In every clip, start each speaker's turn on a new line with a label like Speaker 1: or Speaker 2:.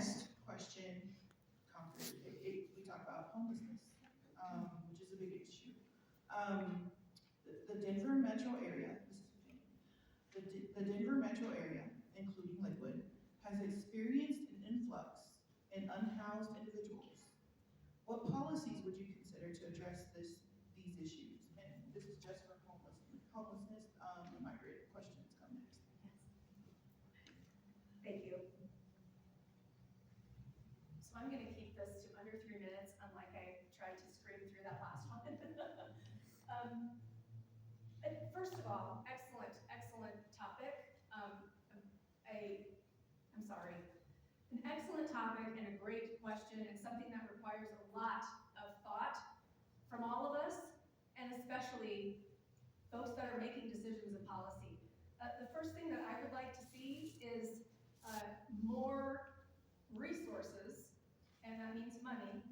Speaker 1: next question, we talk about homelessness, which is a big issue. The Denver metro area, the Denver metro area, including Lakewood, has experienced an influx in unhoused individuals. What policies would you consider to address these issues? And this is just for homelessness. And my great questions come next.
Speaker 2: Thank you. So I'm going to keep this to under 3 minutes, unlike I tried to scream through that last one. First of all, excellent topic. An excellent topic and a great question, and something that requires a lot of thought from all of us, and especially folks that are making decisions of policy. The first thing that I would like to see is more resources, and that means money,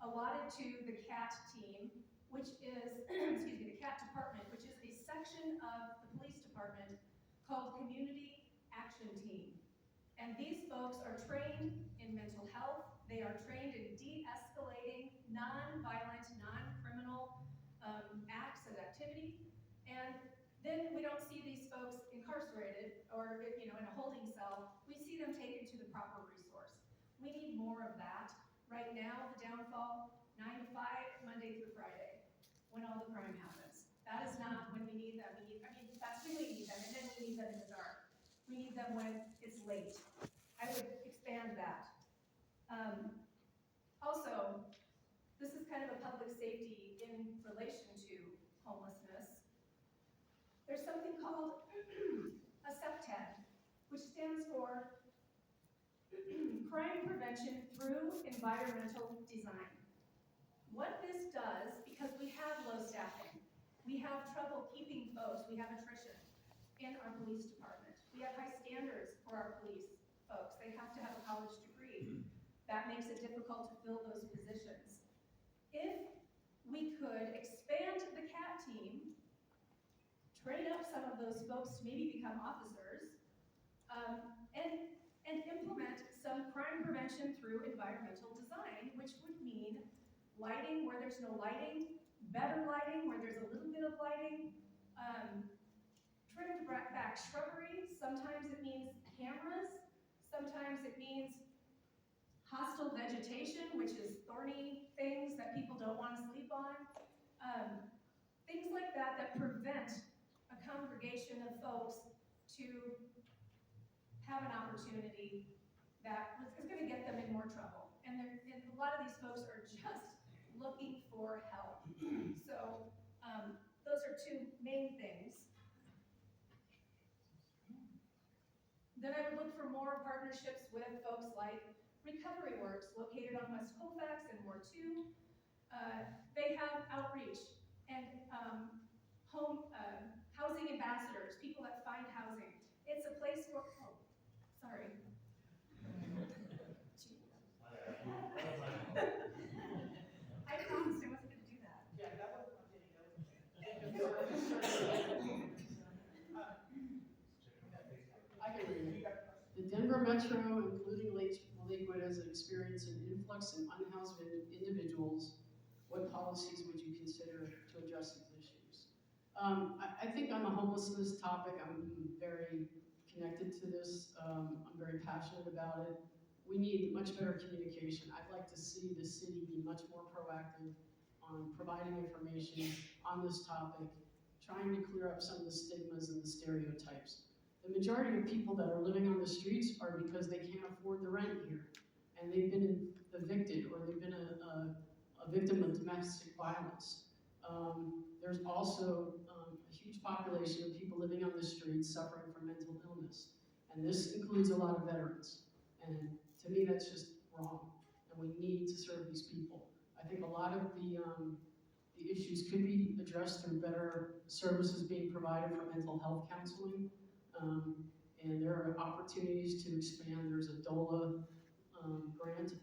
Speaker 2: allotted to the CAT team, which is, excuse me, the CAT department, which is a section of the police department called Community Action Team. And these folks are trained in mental health. They are trained in de-escalating non-violent, non-criminal acts and activity. And then we don't see these folks incarcerated or in a holding cell. We see them taken to the proper resource. We need more of that. Right now, the downfall, 9 to 5, Monday through Friday, when all the crime happens. That is not when we need them. That's when we need them, and then we need them in the dark. We need them when it's late. I would expand that. Also, this is kind of a public safety in relation to homelessness. There's something called a SEPTED, which stands for Crime Prevention Through Environmental Design. What this does, because we have low staffing, we have trouble keeping folks, we have attrition in our police department. We have high standards for our police folks. They have to have a college degree. That makes it difficult to fill those positions. If we could expand the CAT team, train up some of those folks to maybe become officers, and implement some crime prevention through environmental design, which would mean lighting where there's no lighting, better lighting where there's a little bit of lighting, trimmed back shrubbery. Sometimes it means cameras. Sometimes it means hostile vegetation, which is thorny things that people don't want to sleep on. Things like that that prevent a congregation of folks to have an opportunity that is going to get them in more trouble. And a lot of these folks are just looking for help. So those are two main things. Then I would look for more partnerships with folks like Recovery Works, located on West Colfax and Ward 2. They have outreach and housing ambassadors, people that find housing. It's a place for, sorry. I promised I wasn't going to do that.
Speaker 1: Yeah, that wasn't my video. I can read it.
Speaker 3: The Denver Metro, including Lakewood, has experienced an influx in unhoused individuals. What policies would you consider to address these issues? I think on the homelessness topic, I'm very connected to this. I'm very passionate about it. We need much better communication. I'd like to see the city be much more proactive on providing information on this topic, trying to clear up some of the stigmas and the stereotypes. The majority of people that are living on the streets are because they can't afford the rent here, and they've been evicted or they've been a victim of domestic violence. There's also a huge population of people living on the streets suffering from mental illness, and this includes a lot of veterans. And to me, that's just wrong, and we need to serve these people. I think a lot of the issues could be addressed through better services being provided for mental health counseling. And there are opportunities to expand. There's a DOLA grant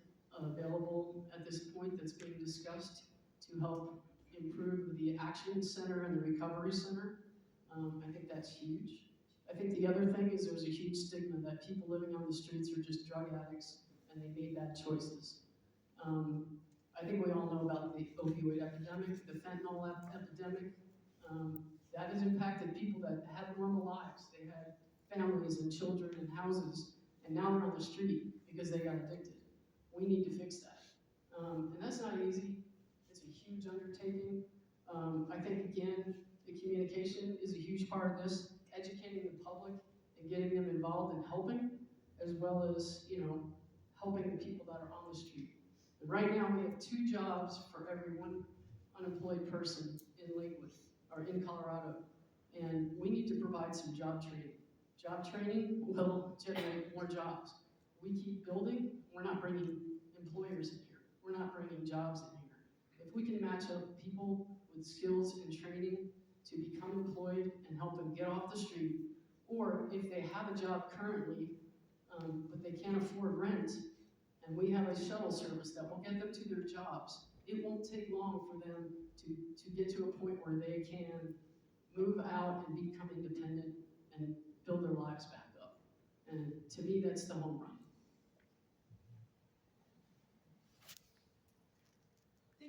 Speaker 3: available at this point that's being discussed to help improve the Action Center and the Recovery Center. I think that's huge. I think the other thing is there's a huge stigma that people living on the streets are just drug addicts and they made bad choices. I think we all know about the opioid epidemic, the fentanyl epidemic. That has impacted people that had normal lives. They had families and children and houses, and now they're on the street because they got addicted. We need to fix that. And that's not easy. It's a huge undertaking. I think, again, the communication is a huge part of this, educating the public and getting them involved in helping, as well as, helping the people that are on the street. And right now, we have 2 jobs for every 1 unemployed person in Lakewood, or in Colorado. And we need to provide some job training. Job training will generate more jobs. We keep building, we're not bringing employers in here. We're not bringing jobs in here. If we can match up people with skills and training to become employed and help them get off the street, or if they have a job currently, but they can't afford rent, and we have a shuttle service that will get them to their jobs, it won't take long for them to get to a point where they can move out and become independent and build their lives back up. And to me, that's the home run.